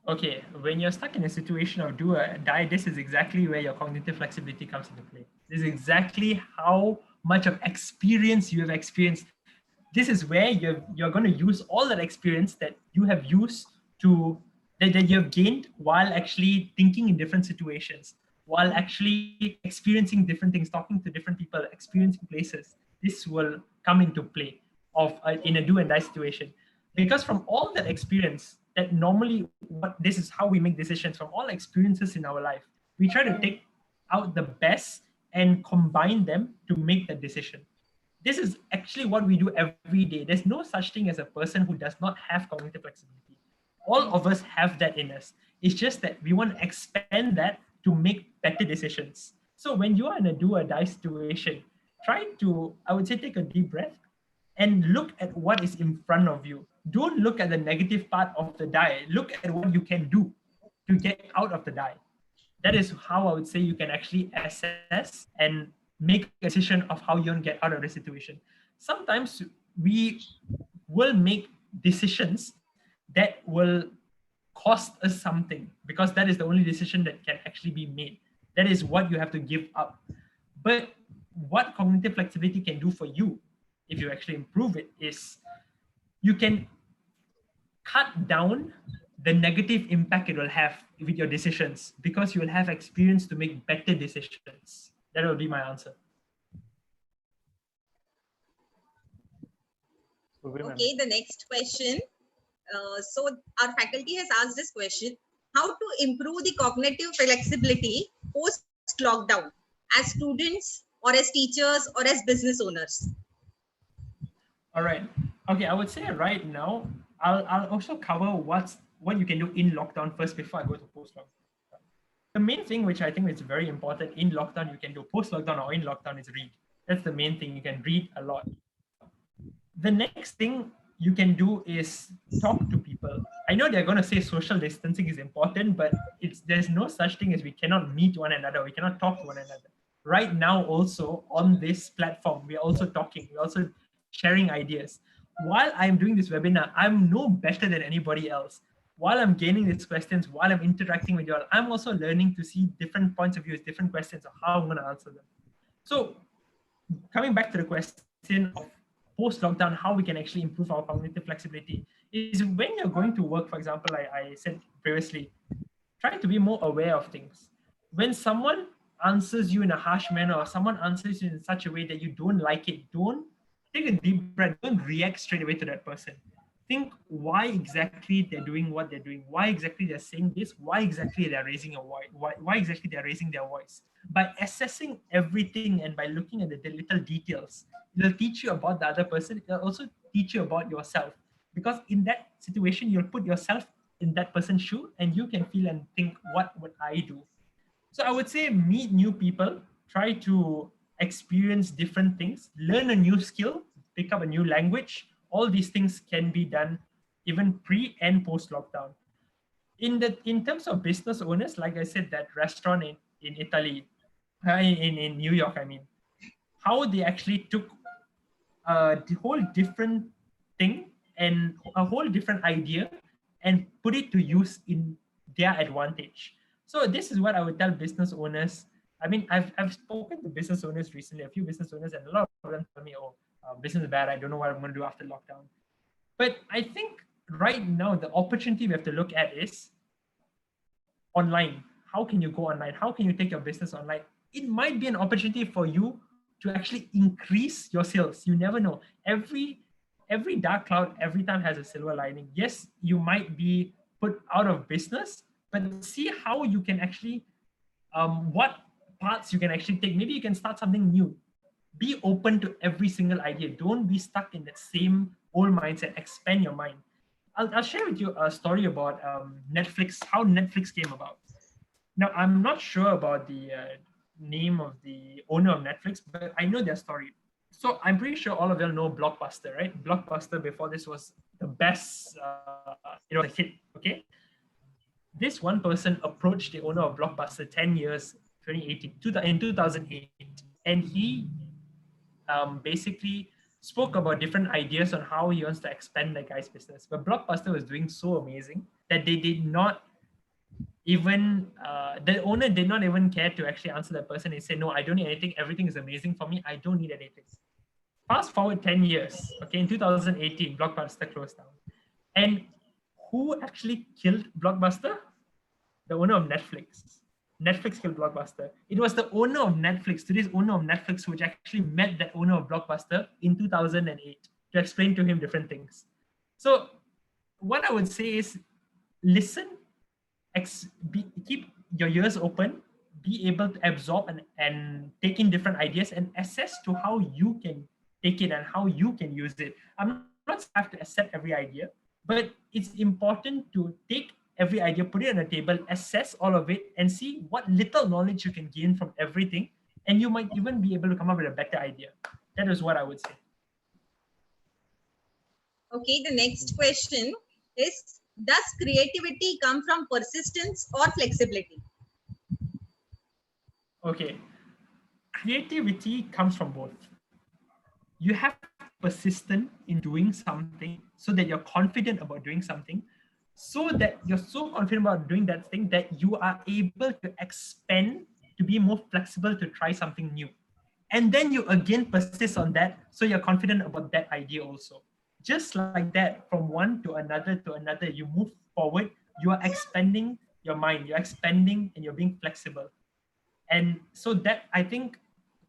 Okay, when you're stuck in a situation of do or die, this is exactly where your cognitive flexibility comes into play. This is exactly how much of experience you have experienced. This is where you're going to use all that experience that you have used that you have gained while actually thinking in different situations, while actually experiencing different things, talking to different people, experiencing places. This will come into play in a do and die situation. Because from all that experience, that normally this is how we make decisions. From all experiences in our life, we try to take out the best and combine them to make that decision. This is actually what we do every day. There's no such thing as a person who does not have cognitive flexibility. All of us have that in us. It's just that we want to expand that to make better decisions. So when you are in a do or die situation, try to, I would say, take a deep breath and look at what is in front of you. Don't look at the negative part of the die. Look at what you can do to get out of the die. That is how I would say you can actually assess and make a decision of how you want to get out of the situation. Sometimes we will make decisions that will cost us something, because that is the only decision that can actually be made. That is what you have to give up. But what cognitive flexibility can do for you, if you actually improve it, is you can cut down the negative impact it will have with your decisions, because you will have experience to make better decisions. That will be my answer. Okay, the next question. So our faculty has asked this question: how to improve the cognitive flexibility post lockdown as students or as teachers or as business owners? All right. Okay, I would say right now, I'll also cover what you can do in lockdown first before I go to post lockdown. The main thing which I think is very important in lockdown, you can do post lockdown or in lockdown, is read. That's the main thing. You can read a lot. The next thing you can do is talk to people. I know they're going to say social distancing is important, but there's no such thing as we cannot meet one another. We cannot talk to one another. Right now, also on this platform, we are also talking. We're also sharing ideas. While I'm doing this webinar, I'm no better than anybody else. While I'm gaining these questions, while I'm interacting with you all, I'm also learning to see different points of view, different questions of how I'm going to answer them. So coming back to the question of post-lockdown, how we can actually improve our cognitive flexibility, is when you're going to work, for example, I said previously, try to be more aware of things. When someone answers you in a harsh manner, or someone answers you in such a way that you don't like it, don't take a deep breath, don't react straight away to that person. Think why exactly they're doing what they're doing, why exactly they're saying this, why exactly they're raising a voice, why exactly they're raising their voice. By assessing everything and by looking at the little details, it'll teach you about the other person. It'll also teach you about yourself, because in that situation, you'll put yourself in that person's shoe and you can feel and think, what would I do? So I would say meet new people, try to experience different things, learn a new skill, pick up a new language. All these things can be done even pre and post lockdown. In terms of business owners, like I said, that restaurant in Italy, in New York, I mean, how they actually took the whole different thing and a whole different idea and put it to use in their advantage. So this is what I would tell business owners. I mean, I've spoken to business owners recently, a few business owners, and a lot of them tell me, oh, business is bad. I don't know what I'm going to do after lockdown. But I think right now, the opportunity we have to look at is online. How can you go online? How can you take your business online? It might be an opportunity for you to actually increase your sales. You never know. Every dark cloud every time has a silver lining. Yes, you might be put out of business, but see how you can actually, what parts you can actually take. Maybe you can start something new. Be open to every single idea. Don't be stuck in that same old mindset. Expand your mind. I'll share with you a story about Netflix, how Netflix came about. Now, I'm not sure about the name of the owner of Netflix, but I know their story. So I'm pretty sure all of you know Blockbuster, right? Blockbuster before this was the best, it was a hit, okay? This one person approached the owner of Blockbuster 10 years, 2008, and he basically spoke about different ideas on how he wants to expand the guy's business. But Blockbuster was doing so amazing that they did not even, the owner did not even care to actually answer that person. He said, no, I don't need anything. Everything is amazing for me. I don't need anything. Fast forward 10 years, okay, in 2018, Blockbuster closed down. And who actually killed Blockbuster? The owner of Netflix. Netflix killed Blockbuster. It was the owner of Netflix, today's owner of Netflix, which actually met that owner of Blockbuster in 2008 to explain to him different things. So what I would say is listen, keep your ears open, be able to absorb and take in different ideas and assess to how you can take it and how you can use it. I'm not saying you have to accept every idea, but it's important to take every idea, put it on the table, assess all of it, and see what little knowledge you can gain from everything. And you might even be able to come up with a better idea. That is what I would say. Okay, the next question is, does creativity come from persistence or flexibility? Okay, creativity comes from both. You have to be persistent in doing something so that you're confident about doing something, so that you're so confident about doing that thing that you are able to expand, to be more flexible, to try something new. And then you again persist on that, so you're confident about that idea also. Just like that, from one to another, you move forward, you are expanding your mind, you're expanding and you're being flexible. And so that, I think,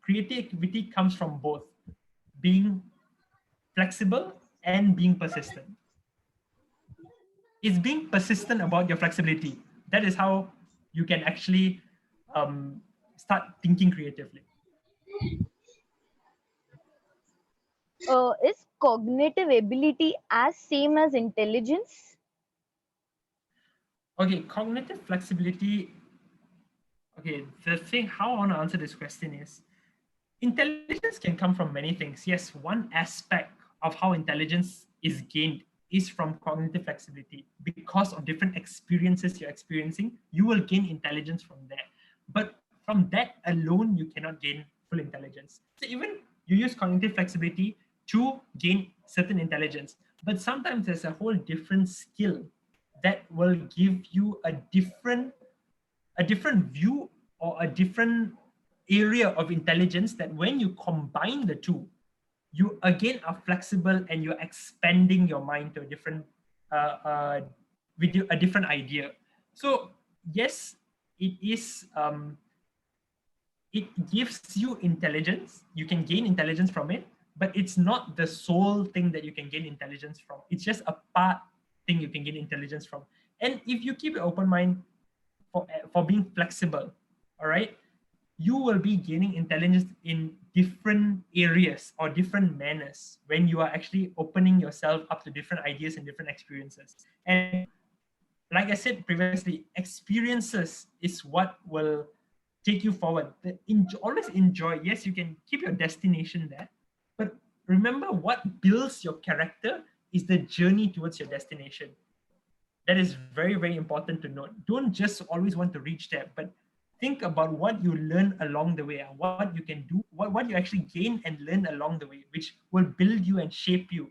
creativity comes from both being flexible and being persistent. It's being persistent about your flexibility. That is how you can actually um, start thinking creatively. Is cognitive ability as same as intelligence? Okay, cognitive flexibility. Okay, the thing, how I want to answer this question is, intelligence can come from many things. Yes, one aspect of how intelligence is gained is from cognitive flexibility. Because of different experiences you're experiencing, you will gain intelligence from there. But from that alone, you cannot gain full intelligence. So even you use cognitive flexibility to gain certain intelligence, but sometimes there's a whole different skill that will give you a different view or a different area of intelligence, that when you combine the two, you again are flexible and you're expanding your mind to a different with a different idea. So yes, it is it gives you intelligence, you can gain intelligence from it, but it's not the sole thing that you can gain intelligence from. It's just a part thing you can gain intelligence from. And if you keep an open mind for being flexible, all right, you will be gaining intelligence in different areas or different manners when you are actually opening yourself up to different ideas and different experiences. And like I said previously, experiences is what will take you forward. Always enjoy. Yes, you can keep your destination there, but remember, what builds your character is the journey towards your destination. That is very, very important to note. Don't just always want to reach there, but think about what you learn along the way and what you can do, what you actually gain and learn along the way, which will build you and shape you.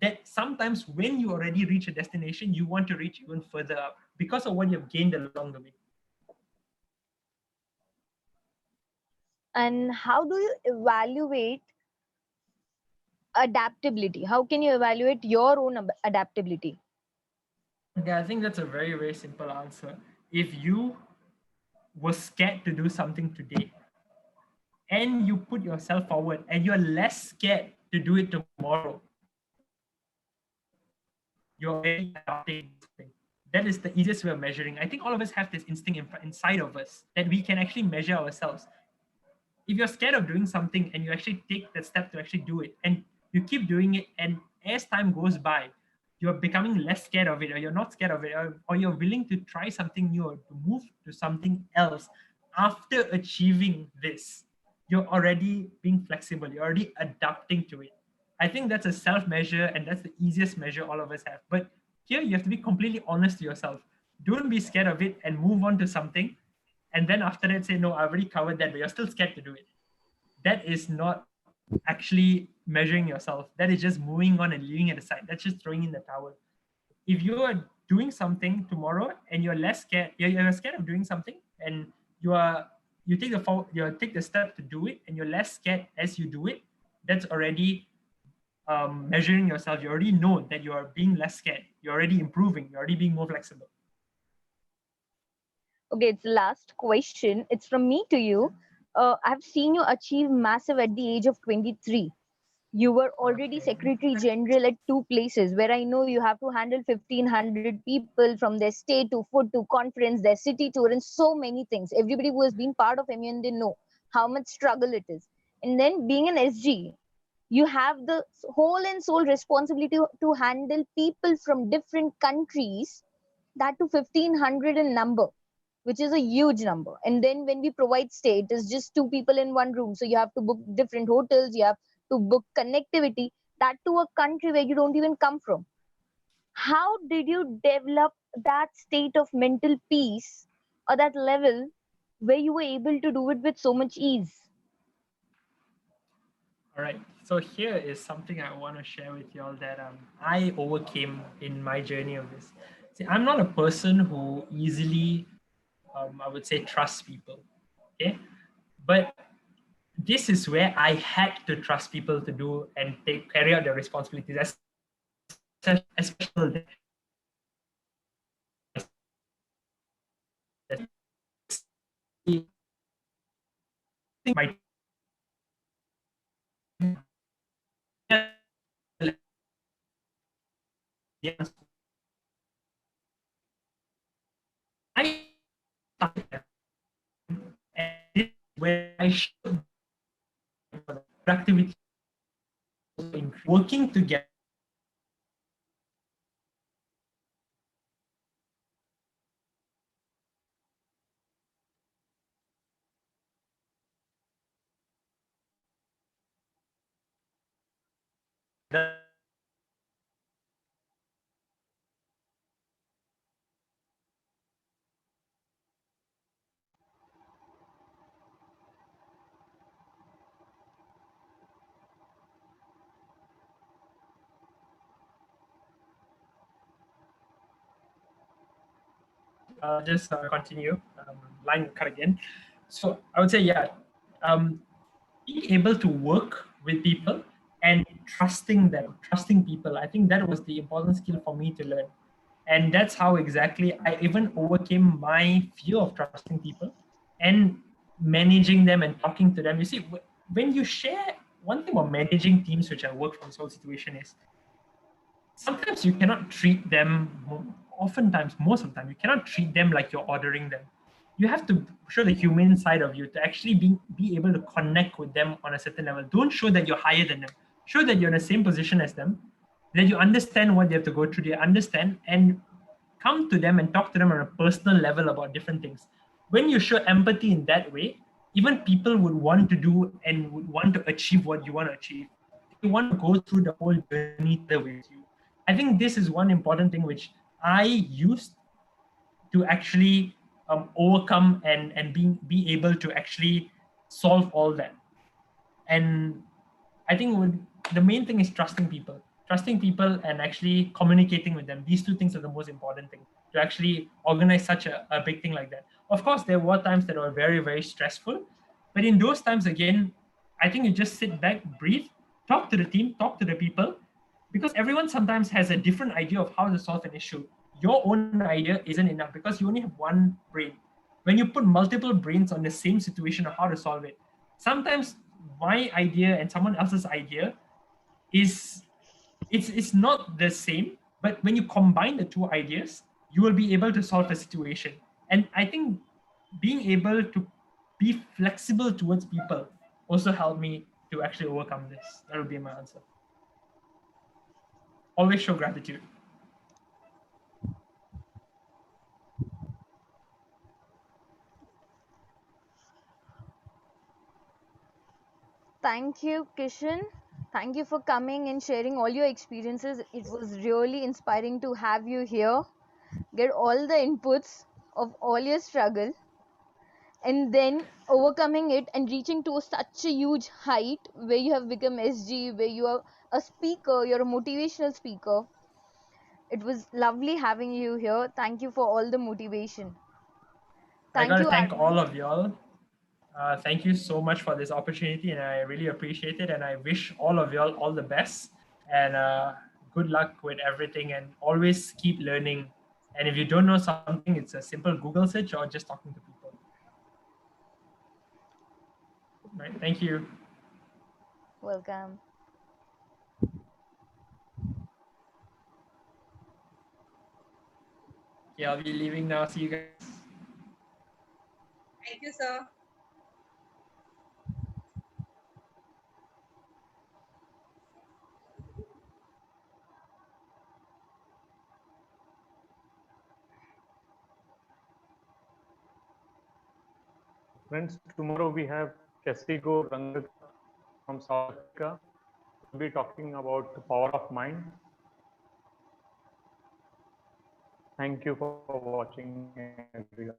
That sometimes when you already reach a destination, you want to reach even further up because of what you've gained along the way. And how do you evaluate adaptability? How can you evaluate your own adaptability? Yeah, I think that's a very, very simple answer. If you were scared to do something today and you put yourself forward and you're less scared to do it tomorrow, you're already adopting something. That is the easiest way of measuring. I think all of us have this instinct inside of us that we can actually measure ourselves. If you're scared of doing something and you actually take the step to actually do it and you keep doing it, and as time goes by, you're becoming less scared of it, or you're not scared of it, or you're willing to try something new or to move to something else after achieving this, you're already being flexible, you're already adapting to it. I think that's a self measure, and that's the easiest measure all of us have. But here you have to be completely honest to yourself. Don't be scared of it and move on to something, and then after that say, no, I already covered that, but you're still scared to do it. That is not actually measuring yourself. That is just moving on and leaving it aside. That's just throwing in the towel. If you are doing something tomorrow and you're less scared, you're scared of doing something, and you take the step to do it, and you're less scared as you do it, that's already measuring yourself. You already know that you are being less scared. You're already improving. You're already being more flexible. Okay, it's the last question. It's from me to you. I've seen you achieve massive at the age of 23. You were already Okay. secretary general at two places where I know you have to handle 1,500 people from their state to food to conference, their city tour, and so many things. Everybody who has been part of MUN, they know how much struggle it is. And then being an SG, you have the whole and sole responsibility to handle people from different countries, that to 1,500 in number, which is a huge number. And then when we provide stay, it is just two people in one room. So you have to book different hotels, you have to book connectivity, that to a country where you don't even come from. How did you develop that state of mental peace or that level where you were able to do it with so much ease? All right. So here is something I want to share with you all that I overcame in my journey of this. See, I'm not a person who easily, I would say, trusts people. Okay, but this is where I had to trust people to do and carry out their responsibilities, especially my I started and this is where I should productivity working together. Just continue. Line cut again. So I would say, yeah, um, being able to work with people and trusting them, trusting people. I think that was the important skill for me to learn. And that's how exactly I even overcame my fear of trusting people and managing them and talking to them. You see, when you share, one thing about managing teams, which I work from this whole situation is sometimes you cannot treat them, oftentimes, most of the time, you cannot treat them like you're ordering them. You have to show the human side of you to actually be able to connect with them on a certain level. Don't show that you're higher than them. Show that you're in the same position as them, that you understand what they have to go through, they understand, and come to them and talk to them on a personal level about different things. When you show empathy in that way, even people would want to do and would want to achieve what you want to achieve. They want to go through the whole journey together with you. I think this is one important thing which I used to actually overcome and be able to actually solve all that. And I think the main thing is trusting people and actually communicating with them. These two things are the most important thing to actually organize such a big thing like that. Of course, there were times that were very, very stressful, but in those times, again, I think you just sit back, breathe, talk to the team, talk to the people, because everyone sometimes has a different idea of how to solve an issue. Your own idea isn't enough because you only have one brain. When you put multiple brains on the same situation of how to solve it, sometimes my idea and someone else's idea is it's not the same, but when you combine the two ideas, you will be able to solve a situation. And I think being able to be flexible towards people also helped me to actually overcome this. That would be my answer. Always show gratitude. Thank you, Kishan. Thank you for coming and sharing all your experiences. It was really inspiring to have you here, get all the inputs of all your struggle, and then overcoming it and reaching to such a huge height where you have become SG, where you are a speaker, you're a motivational speaker. It was lovely having you here. Thank you for all the motivation. I Thank got to you, thank all Armiet. of y'all. Thank you so much for this opportunity, and I really appreciate it. And I wish all of y'all all the best and good luck with everything. And always keep learning. And if you don't know something, it's a simple Google search or just talking to people. Right? Thank you. Welcome. Okay, I'll be leaving now. See you guys. Thank you, sir. Friends, tomorrow we have Kestigo Rangaka from South Africa. We'll be talking about the power of mind. Thank you for watching, everyone.